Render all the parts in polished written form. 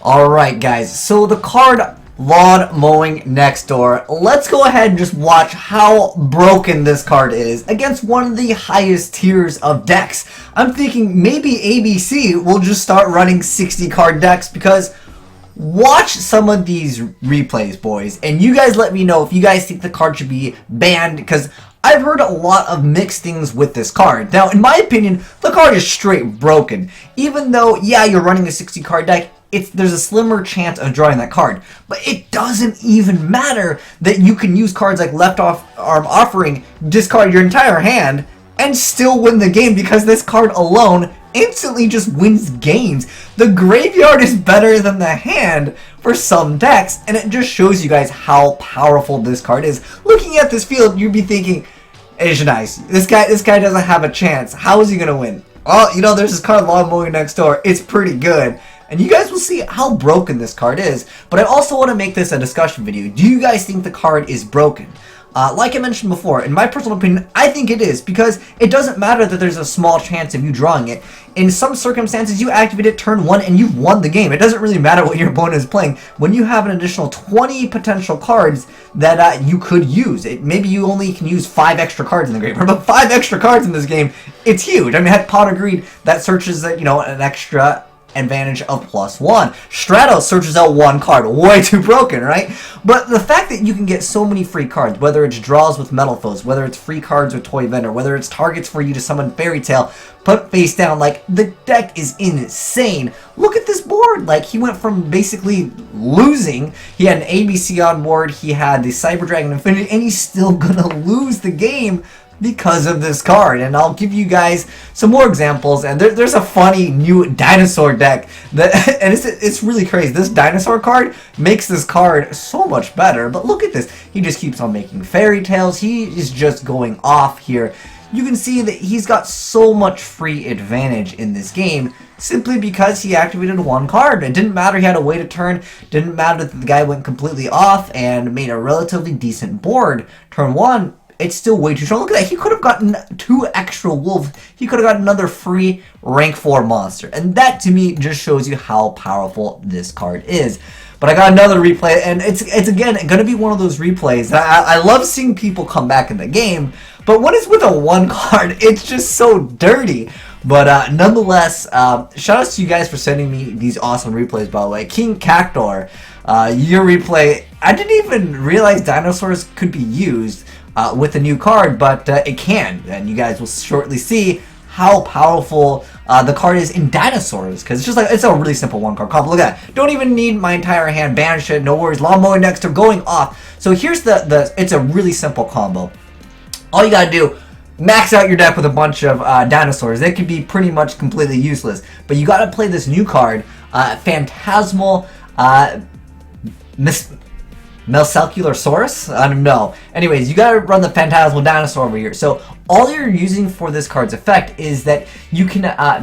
Alright guys, so the card Lawnmowing next door. Let's go ahead and just watch how broken this card is against one of the highest tiers of decks. I'm thinking maybe ABC will just start running 60 card decks, because watch some of these replays, boys, and you guys let me know if you guys think the card should be banned, because I've heard a lot of mixed things with this card. Now, in my opinion, the card is straight broken. Even though, yeah, you're running a 60 card deck, there's a slimmer chance of drawing that card. But it doesn't even matter that you can use cards like Left Arm Offering, discard your entire hand, and still win the game, because this card alone instantly just wins games. The graveyard is better than the hand for some decks, and it just shows you guys how powerful this card is. Looking at this field, you'd be thinking, it's nice. This guy doesn't have a chance. How is he gonna win? Oh, you know, there's this card Lawnmowing next door. It's pretty good. And you guys will see how broken this card is. But I also want to make this a discussion video. Do you guys think the card is broken? Like I mentioned before, in my personal opinion, I think it is, because it doesn't matter that there's a small chance of you drawing it. In some circumstances, you activate it turn 1 and you've won the game. It doesn't really matter what your opponent is playing when you have an additional 20 potential cards that you could use. Maybe you only can use 5 extra cards in the graveyard, but 5 extra cards in this game, it's huge. I mean, heck, Pot Agreed, that searches an extra advantage of +1. Stratos searches out 1 card. Way too broken, right? But the fact that you can get so many free cards, whether it's draws with Metal Foes, whether it's free cards with Toy Vendor, whether it's targets for you to summon Fairy Tail, put face down, like, the deck is insane. Look at this board. Like, he went from basically losing. He had an ABC on board, he had the Cyber Dragon Infinity, and he's still gonna lose the game because of this card. And I'll give you guys some more examples. And there's a funny new dinosaur deck that, and it's really crazy. This dinosaur card makes this card so much better. But look at this. He just keeps on making fairy tales. He is just going off here. You can see that he's got so much free advantage in this game simply because he activated 1 card. It didn't matter he had to wait a turn. Didn't matter that the guy went completely off and made a relatively decent board. Turn 1, it's still way too strong. Look at that. He could have gotten 2 extra wolves. He could have gotten another free rank 4 monster. And that, to me, just shows you how powerful this card is. But I got another replay, and it's again going to be one of those replays. I love seeing people come back in the game, but when it's with a 1 card, it's just so dirty. But nonetheless, shout outs to you guys for sending me these awesome replays, by the way. King Cactor, your replay, I didn't even realize dinosaurs could be used with a new card, but it can, and you guys will shortly see how powerful the card is in Dinosaurs, because it's a really simple 1 card combo. Look at that. Don't even need my entire hand. Banish it, no worries. Lawnmowing next to going off. So here's it's a really simple combo. All you gotta do, max out your deck with a bunch of Dinosaurs. They could be pretty much completely useless, but you gotta play this new card, Phantasmal Melcelculosaurus? I don't know. Anyways, you gotta run the Phantasmal Dinosaur over here. So all you're using for this card's effect is that you can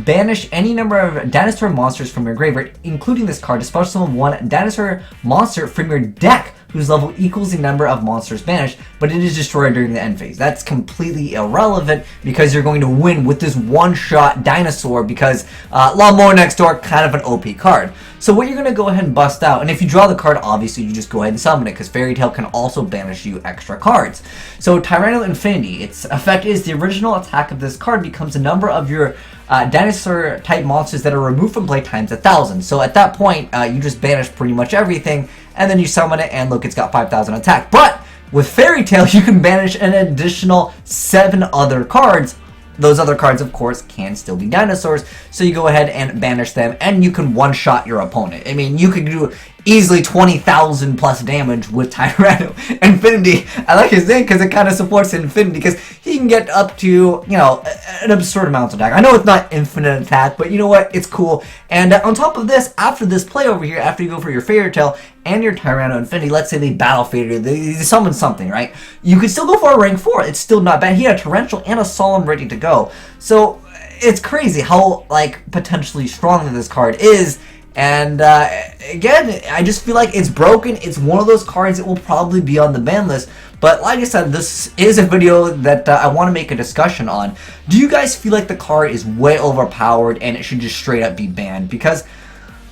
banish any number of dinosaur monsters from your graveyard, including this card, to special summon 1 dinosaur monster from your deck whose level equals the number of monsters banished, but it is destroyed during the end phase. That's completely irrelevant because you're going to win with this one-shot dinosaur, because Lawnmower next door, kind of an OP card. So what you're going to go ahead and bust out, and if you draw the card, obviously you just go ahead and summon it, because Fairy Tail can also banish you extra cards. So Tyranno Infinity, its effect is the original attack of this card becomes the number of your dinosaur type monsters that are removed from play times 1,000. So at that point, you just banish pretty much everything, and then you summon it, and look, it's got 5,000 attack. But with Fairy Tail, you can banish an additional 7 other cards. Those other cards, of course, can still be dinosaurs, so you go ahead and banish them, and you can one-shot your opponent. I mean, you could do easily 20,000 plus damage with Tyranno Infinity. I like his name because it kind of supports Infinity, because he can get up to, you know, an absurd amount of attack. I know it's not infinite attack, but you know what? It's cool. And on top of this, after this play over here, after you go for your Fairy Tail and your Tyranno Infinity, let's say they battle Fairy, they summon something, right? You could still go for a rank 4. It's still not bad. He had a Torrential and a Solemn ready to go. So it's crazy how, like, potentially strong this card is. And again, I just feel like it's broken. It's one of those cards that will probably be on the ban list. But like I said, this is a video that I want to make a discussion on. Do you guys feel like the card is way overpowered and it should just straight up be banned? Because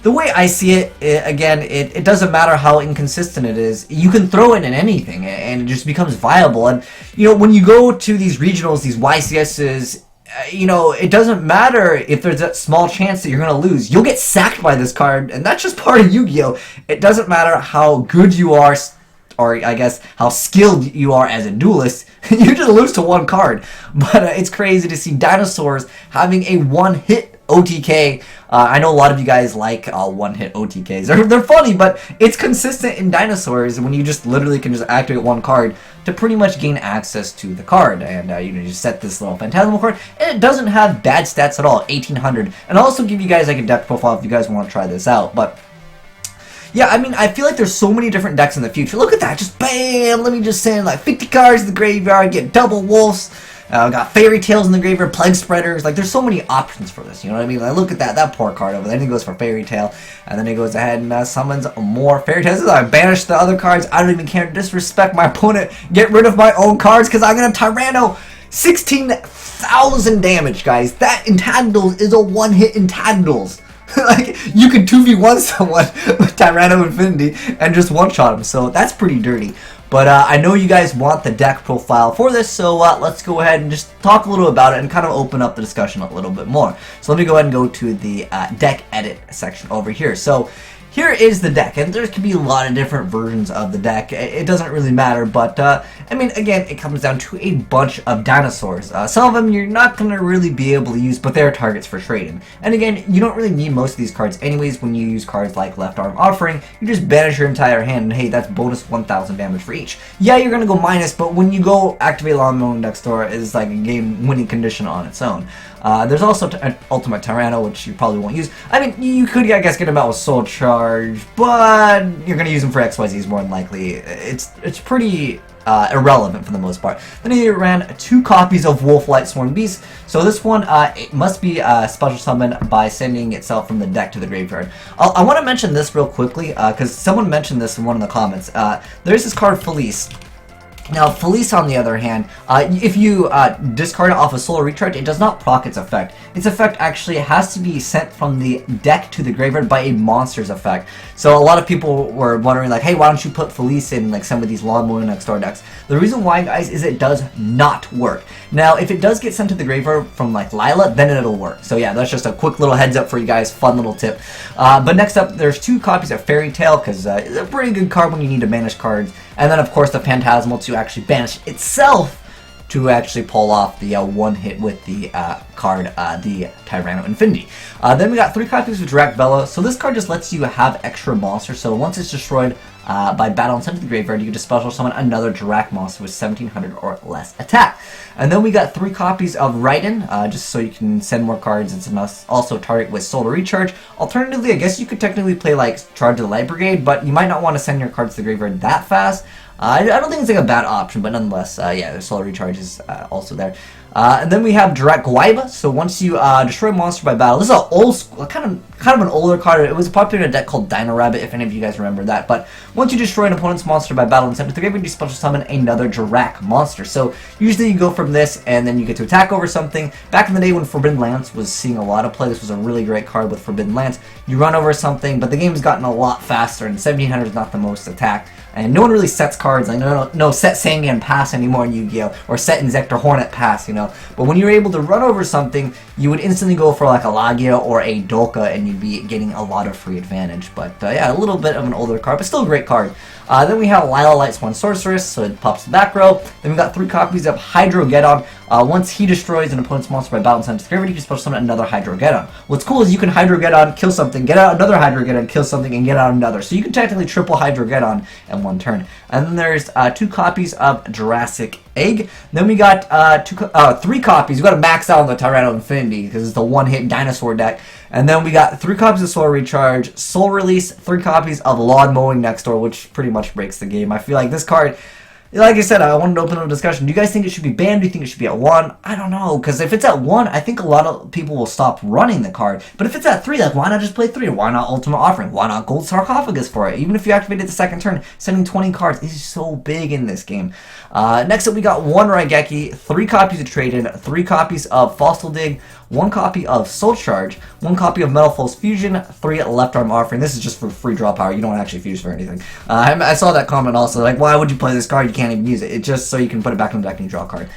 The way I see it, again, it doesn't matter how inconsistent it is. You can throw it in anything, and it just becomes viable. And, you know, when you go to these regionals, these YCSs, you know, it doesn't matter if there's a small chance that you're going to lose. You'll get sacked by this card, and that's just part of Yu-Gi-Oh! It doesn't matter how good you are, or I guess how skilled you are as a duelist, you just lose to one card. But it's crazy to see Dinosaurs having a one-hit OTK. I know a lot of you guys like one-hit OTKs. They're funny, but it's consistent in Dinosaurs when you just literally can just activate one card to pretty much gain access to the card. And you know, you set this little Phantasmal card, and it doesn't have bad stats at all, 1800. And I'll also give you guys like a deck profile if you guys want to try this out. But yeah, I mean, I feel like there's so many different decks in the future. Look at that, just bam! Let me just send like 50 cards to the graveyard, get double wolves. Got Fairy Tales in the graveyard, Plague Spreaders. Like, there's so many options for this, you know what I mean? Like, look at that poor card over there. Then he goes for Fairy Tale, and then he goes ahead and summons more Fairy Tales. I banish the other cards. I don't even care to disrespect my opponent. Get rid of my own cards, because I'm going to Tyranno. 16,000 damage, guys. That Intagdals is a one-hit Intagdals. Like, you could 2v1 someone with Tyranno Infinity and just one-shot him, so that's pretty dirty. But I know you guys want the deck profile for this, so let's go ahead and just talk a little about it and kind of open up the discussion a little bit more. So let me go ahead and go to the deck edit section over here. So here is the deck, and there could be a lot of different versions of the deck. It doesn't really matter, but I mean, again, it comes down to a bunch of dinosaurs. Some of them you're not going to really be able to use, but they're targets for trading. And again, you don't really need most of these cards anyways when you use cards like Left Arm Offering. You just banish your entire hand, and hey, that's bonus 1,000 damage for each. Yeah, you're going to go minus, but when you go activate Lawnmowing next door, it's like a game-winning condition on its own. There's also an Ultimate Tyranno, which you probably won't use. I mean, you could, I guess, get him out with Soul Charge, but you're going to use him for XYZs more than likely. It's pretty irrelevant for the most part. Then he ran 2 copies of Wolflight Sworn Beast. So this one, it must be special summoned by sending itself from the deck to the graveyard. I want to mention this real quickly, because someone mentioned this in one of the comments. There's this card, Felice. Now, Felice, on the other hand, if you discard it off a Solar Recharge, it does not proc its effect. Its effect actually has to be sent from the deck to the graveyard by a monster's effect. So a lot of people were wondering, like, hey, why don't you put Felice in like some of these Lawnmowing next door decks? The reason why, guys, is it does not work. Now, if it does get sent to the graveyard from like Lila, then it'll work. So yeah, that's just a quick little heads up for you guys, fun little tip. But next up, there's 2 copies of Fairy Tale, because it's a pretty good card when you need to banish cards. And then, of course, the Phantasmal to actually banish itself to actually pull off the one hit with the card, the Tyranno Infinity. Then we got 3 copies of Direct Bellow. So this card just lets you have extra monsters. So once it's destroyed by battle and sent to the graveyard, you can just special summon another Direct monster with 1700 or less attack. And then we got 3 copies of Raiden, just so you can send more cards. It's also target with Solar Recharge. Alternatively, I guess you could technically play like Charge of the Light Brigade, but you might not want to send your cards to the graveyard that fast. I don't think it's like a bad option, but nonetheless, yeah, the Solar Recharge is also there. And then we have Direct Guaiba. So once you destroy a monster by battle, this is an old school, kind of an older card. It was popular in a deck called Dino Rabbit, if any of you guys remember that. But once you destroy an opponent's monster by battle and send it to the graveyard, you special summon another Direct monster. So usually you go from this, and then you get to attack over something. Back in the day when Forbidden Lance was seeing a lot of play, this was a really great card with Forbidden Lance. You run over something, but the game's gotten a lot faster, and 1700 is not the most attack. And no one really sets cards, like no set Sangan pass anymore in Yu-Gi-Oh! Or set Insector Hornet pass, you know. But when you're able to run over something, you would instantly go for like a Lagia or a Dolka, and you'd be getting a lot of free advantage. But yeah, a little bit of an older card, but still a great card. Then we have Lila Lightsworn Sorceress, so it pops the back row. Then we got 3 copies of Hydrogeddon. Once he destroys an opponent's monster by battle and sends it to the graveyard, you can special summon another Hydrogeddon. What's cool is you can Hydrogeddon, kill something, get out another Hydrogeddon, kill something, and get out another. So you can technically triple Hydrogeddon in one turn. And then there's 2 copies of Jurassic Egg. Then we got 3 copies. We got to max out on the Tyranno Infinity because it's the one-hit dinosaur deck. And then we got 3 copies of Solar Recharge, Soul Release, 3 copies of Lawnmowing next door, which pretty much breaks the game. I feel like this card, like I said, I wanted to open up a discussion. Do you guys think it should be banned? Do you think it should be at 1? I don't know, because if it's at 1, I think a lot of people will stop running the card. But if it's at 3, like, why not just play 3? Why not Ultimate Offering? Why not Gold Sarcophagus for it? Even if you activate it the second turn, sending 20 cards is so big in this game. Next up, we got 1 Raigeki, 3 copies of Trade-In, 3 copies of Fossil Dig, 1 copy of Soul Charge, 1 copy of Metal Foes Fusion, 3 Left Arm Offering. This is just for free draw power. You don't actually fuse for anything. I saw that comment also, like, why would you play this card? You can't even use it. It's just so you can put it back in the deck and you draw a card.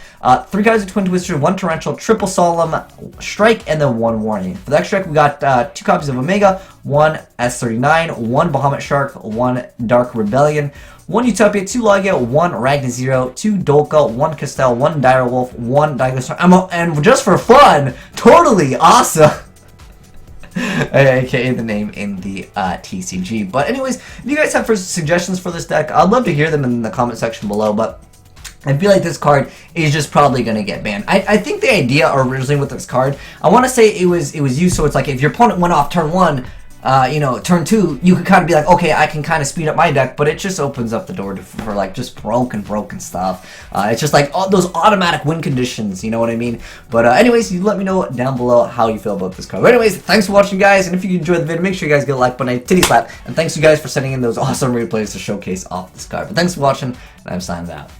3 cards of Twin Twister, 1 Torrential, triple Solemn Strike, and then 1 Warning. For the extra deck, we got 2 copies of Omega, 1 S39, 1 Bahamut Shark, 1 Dark Rebellion, 1 Utopia, 2 Logia, 1 Ragnar Zero, 2 Dolka, 1 Castell, 1 Dire Wolf, 1 Dinosaurs, and just for fun, totally awesome! AKA the name in the TCG. But anyways, if you guys have suggestions for this deck, I'd love to hear them in the comment section below, but I feel like this card is just probably going to get banned. I think the idea originally with this card, I want to say it was used so it's like if your opponent went off turn 1, you know, turn 2, you could kind of be like, okay, I can kind of speed up my deck, but it just opens up the door for like just broken stuff. It's just like all those automatic win conditions, you know what I mean? But anyways, you let me know down below how you feel about this card. But anyways, thanks for watching, guys, and if you enjoyed the video, make sure you guys get a like button, a titty slap, and thanks you guys for sending in those awesome replays to showcase off this card. But thanks for watching, and I'm signing out.